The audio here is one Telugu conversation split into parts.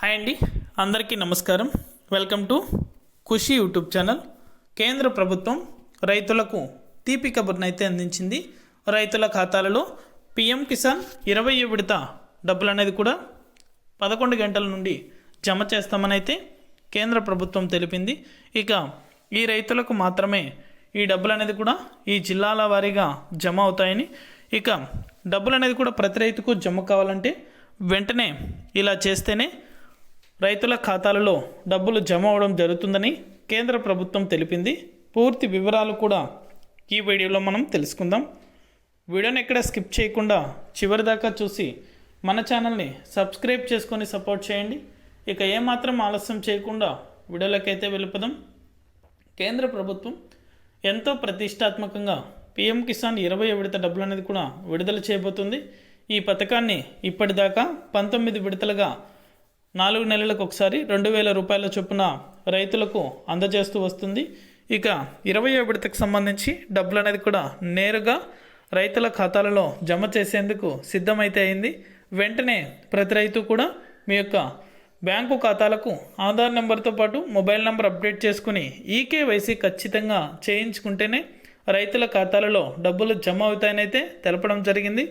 హాయ్ అండి, అందరికీ నమస్కారం. Welcome to Khushi YouTube channel. కేంద్ర ప్రభుత్వం రైతులకు తీపి కబుర్నైతే అందించింది. రైతుల ఖాతాలలో పిఎం కిసాన్ 20వ విడత డబ్బులు అనేది కూడా 11 గంటల నుండి జమ చేస్తామని అయితే కేంద్ర ప్రభుత్వం తెలిపింది. ఇక ఈ రైతులకు మాత్రమే ఈ డబ్బులు అనేది కూడా ఈ జిల్లాల వారీగా జమ అవుతాయని, ఇక డబ్బులు అనేది కూడా ప్రతి రైతుకు జమ కావాలంటే వెంటనే ఇలా చేస్తేనే రైతుల ఖాతాలలో డబ్బులు జమ అవడం జరుగుతుందని కేంద్ర ప్రభుత్వం తెలిపింది. పూర్తి వివరాలు కూడా ఈ వీడియోలో మనం తెలుసుకుందాం. వీడియోని ఎక్కడ స్కిప్ చేయకుండా చివరి దాకా చూసి మన ఛానల్ని సబ్స్క్రైబ్ చేసుకొని సపోర్ట్ చేయండి. ఇక ఏమాత్రం ఆలస్యం చేయకుండా వీడియోలకైతే వెళ్ళిపోదాం. కేంద్ర ప్రభుత్వం ఎంతో ప్రతిష్టాత్మకంగా పిఎం కిసాన్ 20వ విడత డబ్బులు అనేది కూడా విడుదల చేయబోతుంది. ఈ పథకాన్ని ఇప్పటిదాకా 19 విడతలుగా 4 నెలలకు ఒకసారి 2,000 రూపాయల చొప్పున రైతులకు అందజేస్తూ వస్తుంది. ఇక 20వ విడతకు సంబంధించి డబ్బులు అనేది కూడా నేరుగా రైతుల ఖాతాలలో జమ చేసేందుకు సిద్ధమైతే అయింది. వెంటనే ప్రతి రైతు కూడా మీ యొక్క బ్యాంకు ఖాతాలకు ఆధార్ నెంబర్తో పాటు మొబైల్ నెంబర్ అప్డేట్ చేసుకుని ఈకేవైసీ ఖచ్చితంగా చేయించుకుంటేనే రైతుల ఖాతాలలో డబ్బులు జమ అవుతాయని అయితే తెలపడం జరిగింది.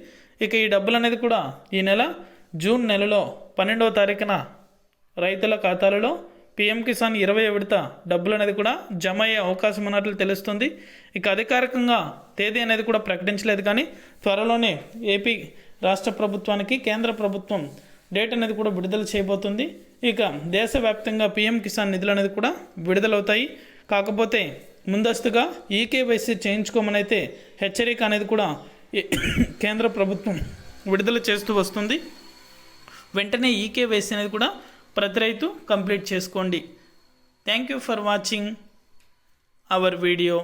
ఇక ఈ డబ్బులు అనేది కూడా ఈ నెల జూన్ నెలలో 12వ తారీఖున రైతుల ఖాతాలలో పిఎం కిసాన్ 20వ విడత డబ్బులు అనేది కూడా జమ అయ్యే అవకాశం ఉన్నట్లు తెలుస్తుంది. ఇక అధికారికంగా తేదీ అనేది కూడా ప్రకటించలేదు, కానీ త్వరలోనే ఏపీ రాష్ట్ర ప్రభుత్వానికి కేంద్ర ప్రభుత్వం డేట్ అనేది కూడా విడుదల చేయబోతుంది. ఇక దేశవ్యాప్తంగా పిఎం కిసాన్ నిధులు అనేది కూడా విడుదలవుతాయి. కాకపోతే ముందస్తుగా ఈకేవైసీ చేయించుకోమని అయితే హెచ్చరిక అనేది కూడా కేంద్ర ప్రభుత్వం విడుదల చేస్తూ వస్తుంది. వెంటనే ఈకేవైసీ అనేది కూడా ప్రతి రైతు కంప్లీట్ చేసుకోండి. Thank you for watching our video.